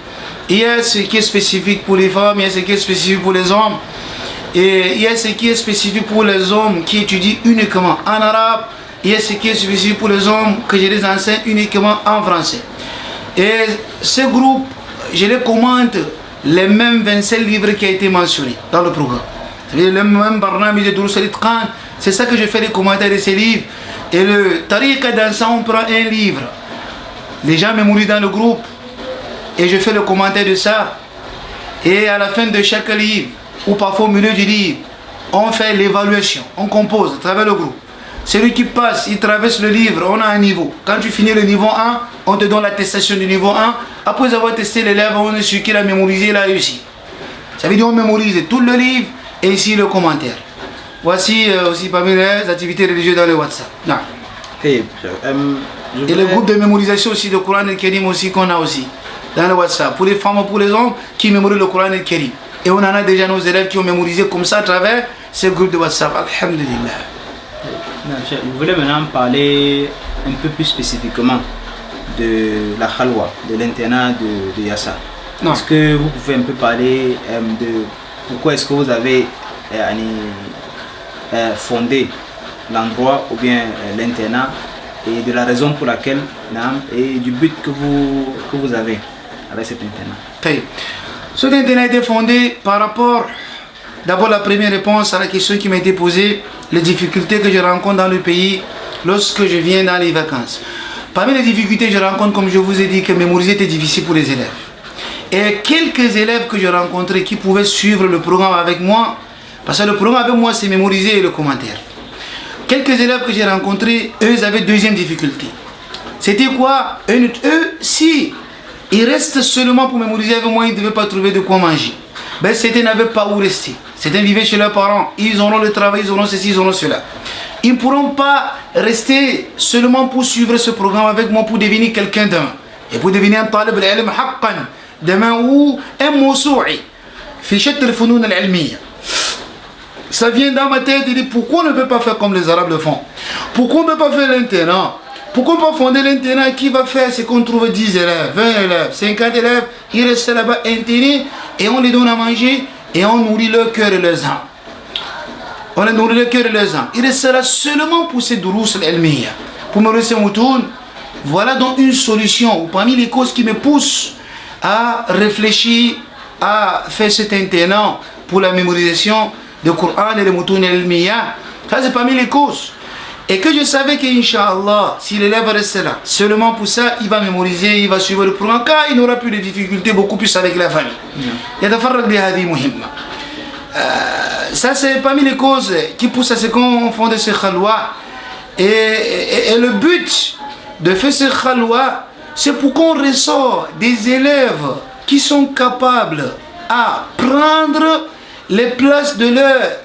Il y a ce qui est spécifique pour les femmes, il y a ce qui est spécifique pour les hommes. Et il y a ce qui est spécifique pour les hommes qui étudient uniquement en arabe. Il y a ce qui est spécifique pour les hommes que je les enseigne uniquement en français. Et ce groupe, je les commente les mêmes 27 livres qui ont été mentionnés dans le programme. C'est-à-dire le même barnami de Durus al-Itqan. C'est ça que je fais les commentaires de ces livres. Et le tariqa dans ça, on prend un livre. Les gens mémorisent dans le groupe. Et je fais le commentaire de ça. Et à la fin de chaque livre, ou parfois au milieu du livre, on fait l'évaluation. On compose à travers le groupe. Celui qui passe, il traverse le livre, on a un niveau. Quand tu finis le niveau 1, on te donne l'attestation du niveau 1. Après avoir testé l'élève, on est sûr qu'il a mémorisé, il a réussi. Ça veut dire qu'on mémorise tout le livre et ici le commentaire. Voici aussi parmi les activités religieuses dans le WhatsApp. Non. Et le groupe de mémorisation aussi de Coran al-Karim aussi qu'on a aussi dans le WhatsApp. Pour les femmes ou pour les hommes qui mémorisent le Coran al-Karim. Et on en a déjà nos élèves qui ont mémorisé comme ça à travers ce groupe de WhatsApp. Alhamdulillah. Vous voulez maintenant parler un peu plus spécifiquement de la Khalwa, de l'internat de Yassa. Est-ce que vous pouvez un peu parler de pourquoi est-ce que vous avez fondé l'endroit ou bien l'internat et de la raison pour laquelle et du but que vous avez avec cet internat. Cet internat a été fondé par rapport, d'abord la première réponse à la question qui m'a été posée, les difficultés que je rencontre dans le pays lorsque je viens dans les vacances. Parmi les difficultés que je rencontre, comme je vous ai dit, que mémoriser était difficile pour les élèves. Et quelques élèves que je rencontrais qui pouvaient suivre le programme avec moi, parce que le programme avec moi c'est mémoriser et le commentaire. Quelques élèves que j'ai rencontrés, eux ils avaient deuxième difficulté. C'était quoi? Eux, si ils restent seulement pour mémoriser avec moi, ils ne devaient pas trouver de quoi manger. Ben, certains n'avaient pas où rester. Certains vivaient chez leurs parents. Ils auront le travail, ils auront ceci, ils auront cela. Ils ne pourront pas rester seulement pour suivre ce programme avec moi pour devenir quelqu'un demain. Et pour devenir un talib al-ilm haqqan demain ou un moussou'i. Fi shatt al-funun al-ilmiya. Ça vient dans ma tête, il dit pourquoi on ne peut pas faire comme les Arabes le font? Pourquoi on ne peut pas faire l'internat? Pourquoi pas fonder l'internat qui va faire ce qu'on trouve 10 élèves, 20 élèves, 50 élèves, ils restent là-bas internés et on les donne à manger et on nourrit leur cœur et leurs âmes. On les nourrit leur cœur et leurs âmes. Il restera seulement pour ces durous al-ilmiya. Pour me laisser Moutoun, voilà donc une solution, ou parmi les causes qui me poussent à réfléchir, à faire cet internat pour la mémorisation du Coran et le Moutoun al-ilmiya. Ça c'est parmi les causes. Et que je savais qu'Inch'Allah, si l'élève reste là, seulement pour ça, il va mémoriser, il va suivre le programme, car il n'aura plus de difficultés, beaucoup plus avec la famille. Ça, c'est parmi les causes qui poussent à ce qu'on fonde ce khalwa. Et le but de faire ce khalwa, c'est pour qu'on ressort des élèves qui sont capables à prendre les places de leurs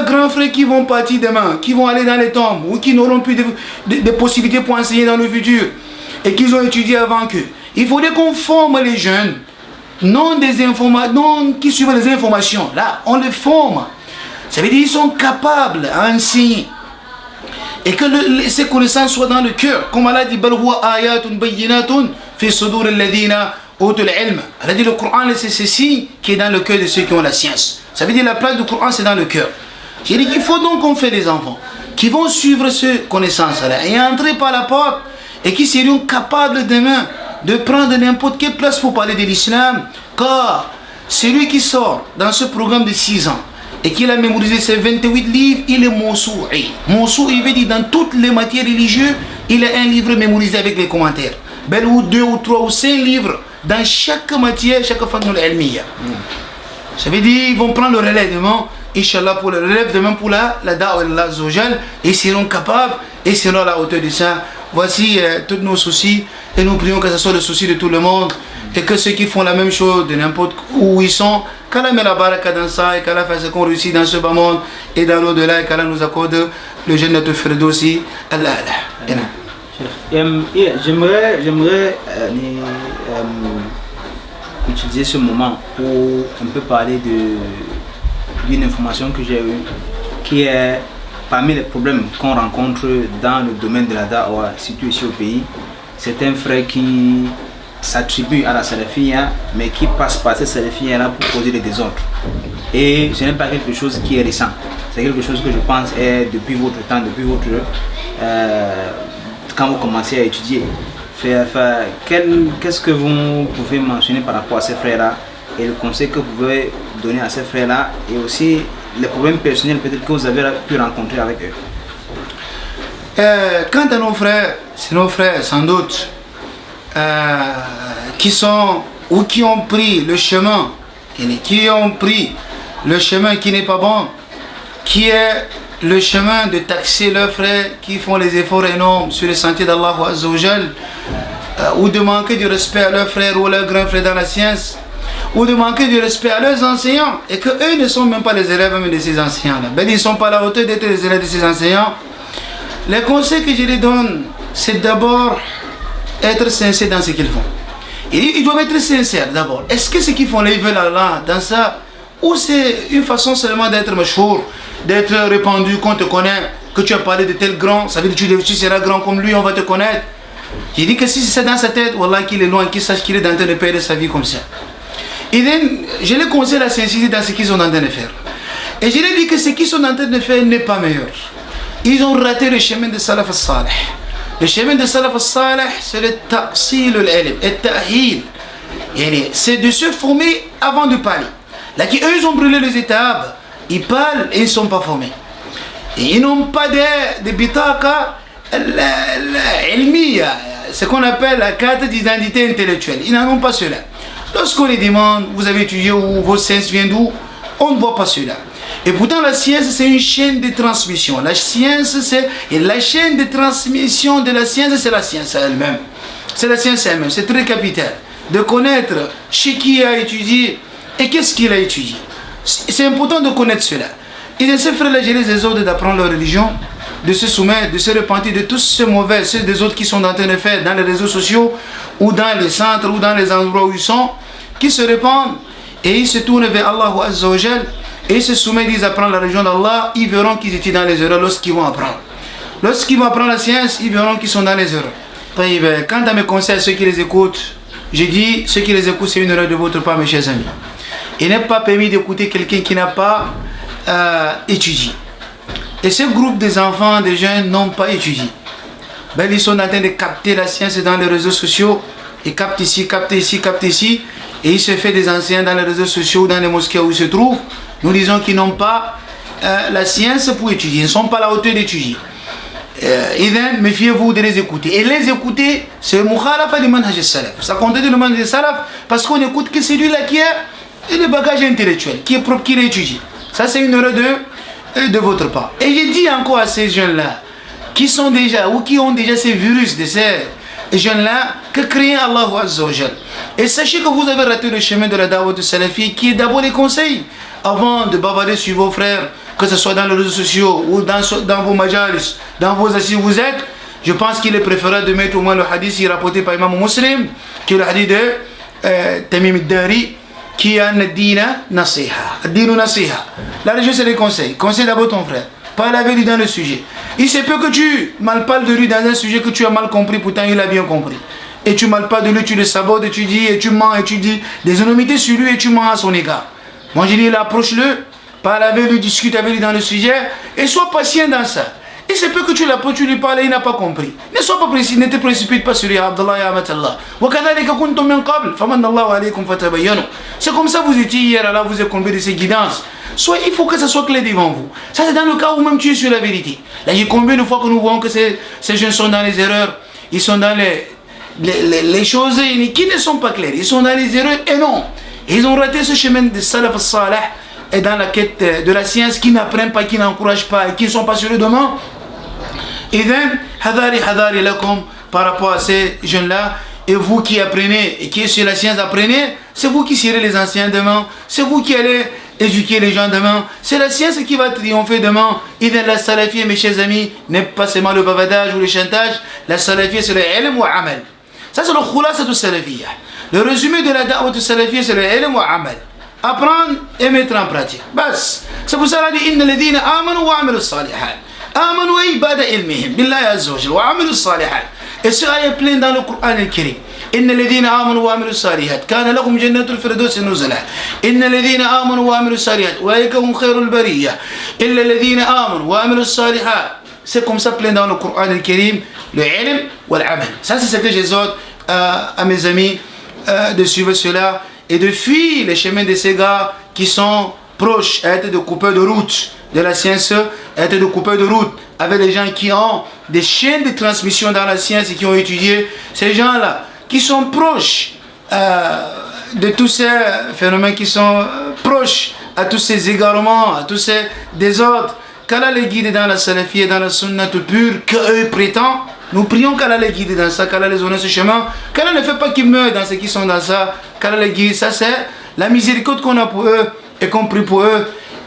grands frères qui vont partir demain, qui vont aller dans les tombes ou qui n'auront plus de possibilités pour enseigner dans le futur et qu'ils ont étudié avant qu'eux. Il faudrait qu'on forme les jeunes, non qui suivent les informations. Là, on les forme. Ça veut dire qu'ils sont capables à enseigner et que ces connaissances soient dans le cœur. Comme Allah dit, elle a dit le Coran, c'est ceci qui est dans le cœur de ceux qui ont la science. Ça veut dire la place du Coran, c'est dans le cœur. J'ai dit qu'il faut donc qu'on fait des enfants qui vont suivre ces connaissances-là et entrer par la porte et qui seront capables demain de prendre n'importe quelle place pour parler de l'islam. Car celui qui sort dans ce programme de 6 ans et qui a mémorisé ses 28 livres, il est monsou'i. Monsou'i veut dire dans toutes les matières religieuses, il a un livre mémorisé avec les commentaires. Ben ou 2 ou 3 ou 5 livres dans chaque matière, chaque fanul ilmiya. Ça veut dire qu'ils vont prendre le relais demain, Inch'Allah, pour le relève demain pour la da'wa Allah Azzawajal, et ils seront capables, et ils seront à la hauteur de ça. Voici tous nos soucis, et nous prions que ce soit le souci de tout le monde, et que ceux qui font la même chose de n'importe où ils sont, qu'Allah met la baraka dans ça, et qu'Allah fasse ce qu'on réussit dans ce bas monde, et dans l'au-delà, et qu'Allah nous accorde le Jannat al-Firdausi. Allah. J'aimerais utiliser ce moment pour un peu parler d'une information que j'ai eue qui est parmi les problèmes qu'on rencontre dans le domaine de la da'wa situé ici au pays. C'est un frère qui s'attribue à la salafiyya mais qui passe par cette salafiyya là pour causer des désordres. Et ce n'est pas quelque chose qui est récent, c'est quelque chose que je pense est depuis votre temps, depuis votre quand vous commencez à étudier. Qu'est-ce que vous pouvez mentionner par rapport à ces frères-là et le conseil que vous pouvez donner à ces frères-là et aussi les problèmes personnels peut-être que vous avez pu rencontrer avec eux? Quant à nos frères, c'est nos frères sans doute qui sont ou qui ont pris le chemin, qui n'est pas bon, qui est le chemin de taxer leurs frères qui font les efforts énormes sur le sentier d'Allah Azzawajal, ou de manquer du respect à leurs frères ou à leurs grands frères dans la science, ou de manquer du respect à leurs enseignants, et qu'eux ne sont même pas les élèves même de ces enseignants-là. Ben, ils ne sont pas à la hauteur d'être les élèves de ces enseignants. Les conseils que je les donne, c'est d'abord être sincère dans ce qu'ils font. Ils doivent être sincères d'abord. Est-ce que ce qu'ils font là, ils veulent Allah dans ça, ou c'est une façon seulement d'être mashhour, d'être répandu, qu'on te connaît, que tu as parlé de tel grand, ça veut dire que tu seras grand comme lui, on va te connaître. J'ai dit que si c'est dans sa tête, Wallah, qu'il est loin, qu'il sache qu'il est en train de perdre sa vie comme ça. Et je les conseille la sincérité dans ce qu'ils sont en train de faire. Et je leur dis que ce qu'ils sont en train de faire n'est pas meilleur. Ils ont raté le chemin de Salaf al-Salih. Le chemin de Salaf al-Salih, c'est le ta'sil al-ilm, le ta'hil. C'est de se former avant de parler. Là, eux, ils ont brûlé les étapes. Ils parlent et ils ne sont pas formés. Et ils n'ont pas de bitaka ilmiya, ce qu'on appelle la carte d'identité intellectuelle. Ils n'en ont pas cela. Lorsqu'on les demande, vous avez étudié où, votre science vient d'où, on ne voit pas cela. Et pourtant la science c'est une chaîne de transmission. La science et la chaîne de transmission de la science, c'est la science elle-même. C'est la science elle-même, c'est très capital. De connaître chez qui il a étudié et qu'est-ce qu'il a étudié. C'est important de connaître cela. Et ces frères-là, je les exhorte d'apprendre leur religion, de se soumettre, de se repentir de tous ces mauvais, ceux des autres qui sont en train de faire dans les réseaux sociaux, ou dans les centres, ou dans les endroits où ils sont, qui se répandent, et ils se tournent vers Allah Azzawajal, et ils se soumettent, ils apprennent la religion d'Allah, ils verront qu'ils étaient dans les erreurs lorsqu'ils vont apprendre. lorsqu'ils vont apprendre la science, ils verront qu'ils sont dans les erreurs. Quant à mes conseils à ceux qui les écoutent, j'ai dit, ceux qui les écoutent, c'est une erreur de votre part, mes chers amis. Il n'est pas permis d'écouter quelqu'un qui n'a pas étudié. Et ce groupe des enfants, des jeunes, n'ont pas étudié. Ben, ils sont en train de capter la science dans les réseaux sociaux. Ils captent ici, captent ici, captent ici. Et il se fait des enseignants dans les réseaux sociaux, dans les mosquées où ils se trouvent. Nous disons qu'ils n'ont pas la science pour étudier. Ils ne sont pas à la hauteur d'étudier. Méfiez-vous de les écouter. Et les écouter, c'est le mukhalafa du manhaj salaf. Ça compte le manhaj salaf parce qu'on écoute que celui-là qui a le bagage intellectuel, qui est propre, qui l'étudie. Ça, c'est une erreur de votre part. Et j'ai dit encore à ces jeunes-là, qui sont déjà, ou qui ont déjà ces virus de ces jeunes-là, que craignent Allah Azza wa Jal. Et sachez que vous avez raté le chemin de la da'wah de Salafi, qui est d'abord les conseils, avant de bavarder sur vos frères, que ce soit dans les réseaux sociaux ou dans vos majalis, dans vos assises où vous êtes. Je pense qu'il est préférable de mettre au moins le hadith rapporté par Imam Muslim, qui est le hadith de Tamim al-Dari, qui est Ad-Dina Nasiha. Ad-Dinu Nasiha. La religion, c'est les conseils. Conseille d'abord ton frère. Parle avec lui dans le sujet. Il se peut que tu mal parles de lui dans un sujet que tu as mal compris, pourtant il a bien compris. Et tu mal parles de lui, tu le sabotes, et tu dis, et tu mens, et tu dis des énormités sur lui, et tu mens à son égard. Moi je dis, approche-le, parle avec lui, discute avec lui dans le sujet, et sois patient dans ça. Il se peut que tu l'approches, tu lui parles et il n'a pas compris. Ne sois pas précis, ne te précipite pas sur lui, Abdallah ya Amatallah. C'est comme ça vous étiez hier, Allah vous a comblé de ses guidances. Soit il faut que ça soit clair devant vous. Ça c'est dans le cas où même tu es sur la vérité. Là, il y a combien de fois que nous voyons que ces jeunes sont dans les erreurs, ils sont dans les choses qui ne sont pas claires. Ils sont dans les erreurs et non. Ils ont raté ce chemin de Salaf al-Salih et dans la quête de la science, qui n'apprennent pas, qui n'encouragent pas, et qui ne sont pas sur le domaine. Et then, hadari lakum, par rapport à ces jeunes-là, et vous qui apprenez, et qui êtes sur la science, apprenez, c'est vous qui serez les anciens demain, c'est vous qui allez éduquer les gens demain, c'est la science qui va triompher demain. Et then, la salafie, mes chers amis, n'est pas seulement le bavardage ou le chantage, la salafie, c'est le ilm wa amal. Ça, c'est le khulasa du salafiyya. Le résumé de la da'wah du salafiyya, c'est le ilm wa amal. Apprendre et mettre en pratique. Bas. C'est pour ça qu'il dit inna alladhina amanu wa amilu salihat. Amanu ay ba'da ilmihim billahi azza wa jalla wa amilu salihat. Et ce ayat est plein dans le Coran al-Karim. Inna alladhina amanu wa amilu salihat kana lahum jannatul firdaus nuzula. Inna alladhina amanu wa amilu salihat wa hum khairul bariyah. Illa alladhina amanu wa amilu salihat. C'est comme ça plein dans le Coran al-Karim, le ilm wa l'amal. Ça c'est ce que j'exhorte à mes amis de suivre cela et de fuir les chemins de ces gars qui sont proches, être de coupeurs de route de la science, être de coupeurs de route avec les gens qui ont des chaînes de transmission dans la science et qui ont étudié. Ces gens-là qui sont proches de tous ces phénomènes, qui sont proches à tous ces égarements, à tous ces désordres, qu'Allah les guide dans la salafie et dans la sunna tout pure, qu'eux prétendent. Nous prions qu'Allah les guide dans ça, qu'Allah les honore ce chemin, qu'Allah ne fait pas qu'ils meurent dans ceux qui sont dans ça, qu'Allah les guide. Ça c'est la miséricorde qu'on a pour eux et qu'on prie pour eux.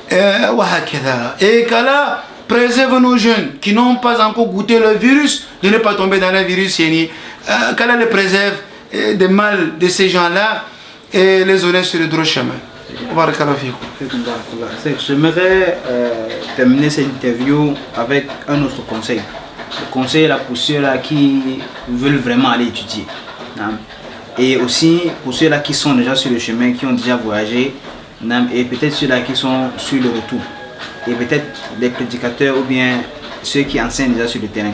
Et qu'Allah préserve nos jeunes qui n'ont pas encore goûté le virus, de ne pas tomber dans le virus. Qu'Allah les préserve des mal de ces gens-là et les honore sur le droit chemin. J'aimerais terminer cette interview avec un autre conseil. Le conseil là pour ceux-là qui veulent vraiment aller étudier. Et aussi pour ceux-là qui sont déjà sur le chemin, qui ont déjà voyagé, et peut-être ceux-là qui sont sur le retour. Et peut-être les prédicateurs ou bien ceux qui enseignent déjà sur le terrain.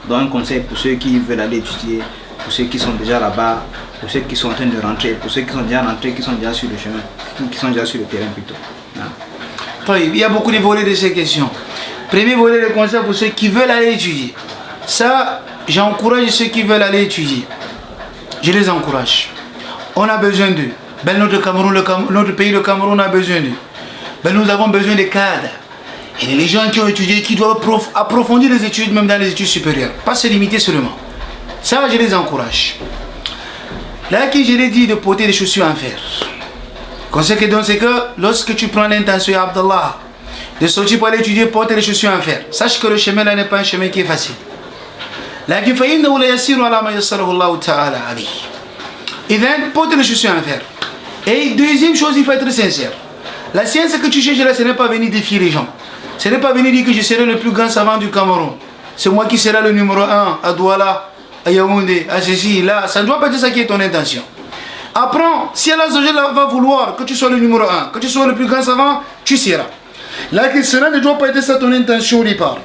Donc un conseil pour ceux qui veulent aller étudier, pour ceux qui sont déjà là-bas, pour ceux qui sont en train de rentrer, pour ceux qui sont déjà rentrés, qui sont déjà sur le chemin, qui sont déjà sur le terrain plutôt. Il y a beaucoup de volets de ces questions. Premier volet de conseil pour ceux qui veulent aller étudier. Ça, j'encourage ceux qui veulent aller étudier. Je les encourage. On a besoin d'eux. Ben, notre pays, le Cameroun, a besoin d'eux. Ben, nous avons besoin des cadres. Et les gens qui ont étudié, qui doivent approfondir les études, même dans les études supérieures. Pas se limiter seulement. Ça, je les encourage. Là, qui je l'ai dit de porter des chaussures en fer. Le conseil que je donne, c'est que lorsque tu prends l'intention, Abdallah, de sortir pour aller étudier, porter les chaussures en fer. Sache que le chemin là n'est pas un chemin qui est facile. لكن فإنه لا يسير على ما يسره الله تعالى عليه. إذن porter les chaussures en fer. Et deuxième chose, il faut être sincère. La science que tu cherches là, ce n'est pas venir défier les gens. Ce n'est pas venir dire que je serai le plus grand savant du Cameroun. c'est moi qui serai le numéro 1 à Douala, à Yaoundé, à ceci, là. Ça ne doit pas être ça qui est ton intention. Apprends, si Allah va vouloir que tu sois le numéro 1, que tu sois le plus grand savant, tu seras. Là, que cela ne doit pas être ça ton intention au départ.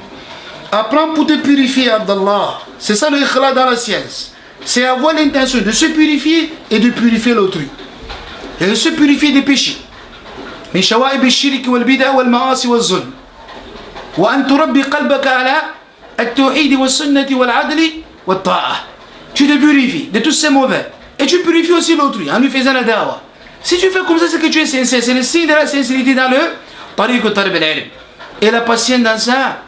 Apprends pour te purifier, Abdallah. C'est ça le ikhlas dans la science. C'est avoir l'intention de se purifier et de purifier l'autrui. Et de se purifier des péchés. من شوائب الشرك والبدع والمعاصي والظلم وأن تربي قلبك على التوحيد والسنة والعدل والطاعة. Tu te purifies de tous ces mauvais et tu purifies aussi l'autrui en lui faisant la dawa. Si tu fais comme ça, c'est que tu es sincère. C'est le signe de la sincérité dans le tariq talib al-ilm. Et la patience dans ça,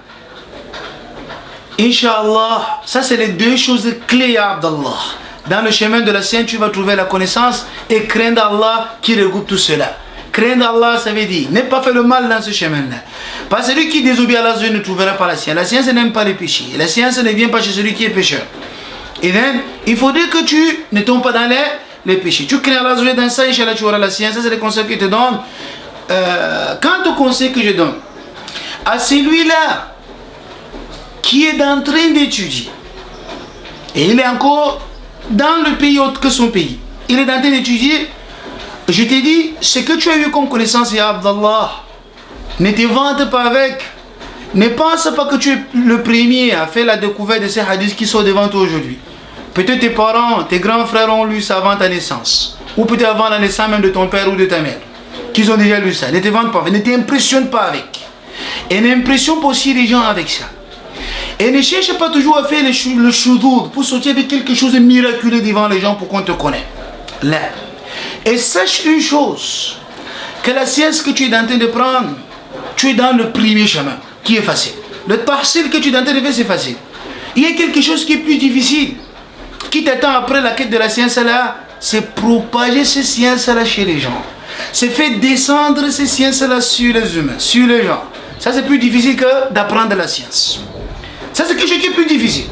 Inch'Allah, ça c'est les deux choses clés, Abdallah. Dans le chemin de la science, tu vas trouver la connaissance et craindre Allah qui regroupe tout cela. Craindre Allah, ça veut dire ne pas faire le mal dans ce chemin-là. Parce que celui qui désobéit à Allah ne trouvera pas la science. La science n'aime pas les péchés. La science ne vient pas chez celui qui est pécheur. Et bien, il faudrait que tu ne tombes pas dans les péchés. Tu crains Allah dans ça, Inch'Allah, tu auras la science. Ça, c'est les conseils que je te donne. Quant au conseil que je donne à celui-là qui est en train d'étudier, et il est encore dans le pays autre que son pays, il est en train d'étudier, je t'ai dit, ce que tu as eu comme connaissance, ya Abdallah, ne te vante pas avec. Ne pense pas que tu es le premier à faire la découverte de ces hadiths qui sont devant toi aujourd'hui. Peut-être tes parents, tes grands frères ont lu ça avant ta naissance, ou peut-être avant la naissance même de ton père ou de ta mère, qu'ils ont déjà lu ça. Ne te vante pas avec, ne t'impressionne pas avec. Et n'impressionne pas aussi les gens avec ça. Et ne cherche pas toujours à faire le choudoud pour sortir avec quelque chose de miraculeux devant les gens pour qu'on te connaisse. Là. Et sache une chose, que la science que tu es en train de prendre, tu es dans le premier chemin, qui est facile. Le tahsil que tu es en train de faire, c'est facile. Il y a quelque chose qui est plus difficile, qui t'attend après la quête de la science là, c'est propager ces sciences là chez les gens. C'est faire descendre ces sciences là sur les humains, sur les gens. Ça c'est plus difficile que d'apprendre la science. Ça c'est quelque chose qui est plus difficile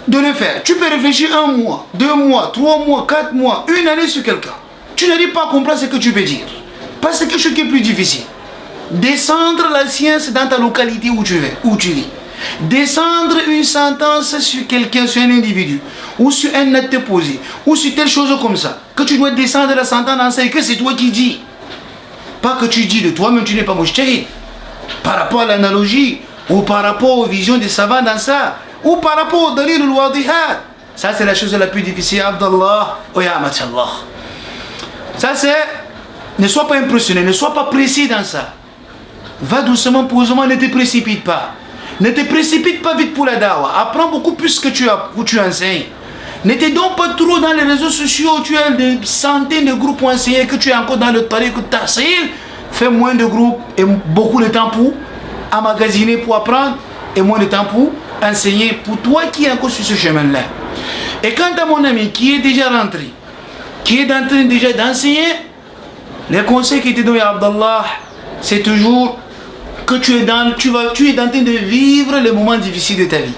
de le faire. Tu peux réfléchir 1 mois, 2 mois, 3 mois, 4 mois, 1 année sur quelqu'un. Tu n'arrives pas à comprendre ce que tu peux dire. Parce que c'est quelque chose qui est plus difficile. Descendre la science dans ta localité où tu vis. Descendre une sentence sur quelqu'un, sur un individu, ou sur un acte posé, ou sur telle chose comme ça. Que tu dois descendre la sentence dans ça et que c'est toi qui dis. Pas que tu dis de toi-même, tu n'es pas mujtahid. Par rapport à l'analogie, ou par rapport aux visions des savants dans ça, ou par rapport au dalil al-wadihat. Ça c'est la chose la plus difficile, Abdallah, ou ya Amatallah. Ça c'est, ne sois pas impressionné, ne sois pas pressé dans ça. Va doucement, posément, ne te précipite pas. Ne te précipite pas vite pour la dawa. Apprends beaucoup plus que tu enseignes. Ne te donne pas trop dans les réseaux sociaux où tu as des centaines de groupes pour enseigner, que tu es encore dans le tariq ou tahsil. Fais moins de groupes et beaucoup de temps pour emmagasiner, pour apprendre, et moins de temps pour enseigner pour toi qui es encore sur ce chemin-là. Et quant à mon ami qui est déjà rentré, qui est en train déjà d'enseigner, les conseils qu'il te donne à Abdallah, c'est toujours que tu es en train de vivre les moments difficiles de ta vie.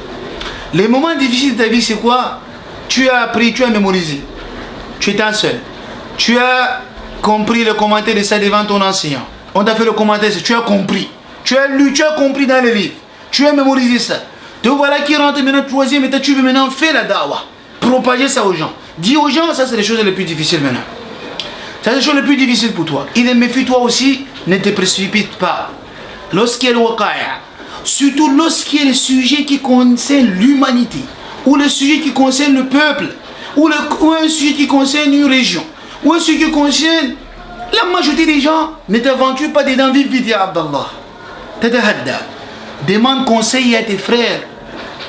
Les moments difficiles de ta vie, c'est quoi? Tu as appris, tu as mémorisé. Tu étais seul. Tu as compris le commentaire de ça devant ton enseignant. On t'a fait le commentaire, tu as compris. Tu as lu, tu as compris dans les livres. Tu as mémorisé ça. Te voilà qui rentre maintenant 3e état, tu veux maintenant faire la dawa. Propager ça aux gens. Dis aux gens, ça c'est les choses les plus difficiles maintenant. Ça c'est les choses les plus difficiles pour toi. Il méfie-toi aussi, ne te précipite pas. Lorsqu'il y a le waqa'a, surtout lorsqu'il y a le sujet qui concerne l'humanité, ou le sujet qui concerne le peuple, ou un sujet qui concerne une région, ou un sujet qui concerne la majorité des gens, ne t'aventure pas dedans vite, ya Abdallah. Tadahadda. Demande conseil à tes frères,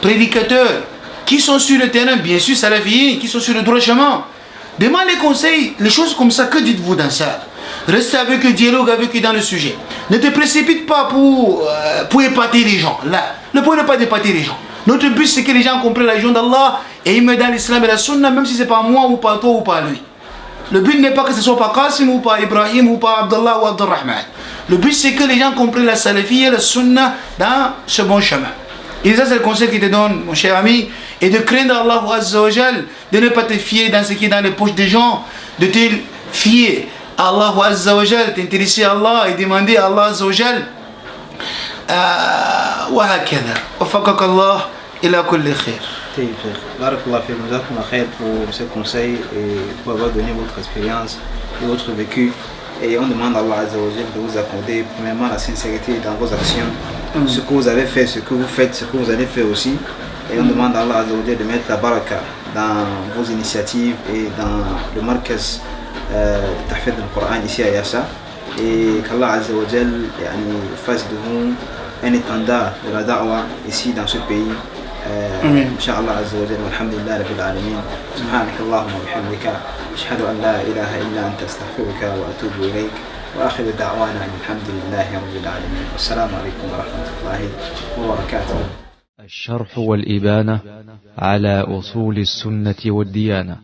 prédicateurs, qui sont sur le terrain, bien sûr, salafiens, qui sont sur le droit chemin. Demande les conseils, les choses comme ça, que dites-vous dans ça? Reste avec eux, dialogue avec eux dans le sujet. Ne te précipite pas pour épater les gens. Là, le point n'est pas d'épater les gens. Notre but, c'est que les gens comprennent la religion d'Allah et ils mettent dans l'islam et la sunna, même si ce n'est pas moi ou pas toi ou pas lui. Le but n'est pas que ce soit pas Qasim ou pas Ibrahim ou pas Abdallah ou Abdurrahman. Le but, c'est que les gens comprennent la salafiyya et la sunna dans ce bon chemin. Et ça, c'est le conseil qu'il te donne, mon cher ami, et de craindre Allah Azza wa Jal, de ne pas te fier dans ce qui est dans les poches des gens, de te fier à Allah Azza wa Jal, t'intéresser à Allah et demander à Allah Azza wa Jal وهكذا وفقك الله إلى كل خير. Barakallah fi, jazakumullah khair pour ces conseils et pour avoir donné votre expérience et votre vécu. Et on demande à Allah Azza wa Jal de vous accorder premièrement la sincérité dans vos actions, ce que vous avez fait, ce que vous faites, ce que vous allez faire aussi. Et on demande à Allah Azza wa Jal de mettre la baraka dans vos initiatives et dans le markaz Tahfidh al-Qur'an ici à Yassa. Et qu'Allah Azza wa Jal fasse de vous un étendard de la da'wah ici dans ce pays. إن شاء الله عز وجل والحمد لله رب العالمين. سبحانك اللهم وبحمدك أشهد أن لا إله إلا أنت أستغفرك وأتوب إليك وآخر دعوانا أن الحمد لله رب العالمين والسلام عليكم ورحمة الله وبركاته. الشرح والإبانة على أصول السنة والديانة.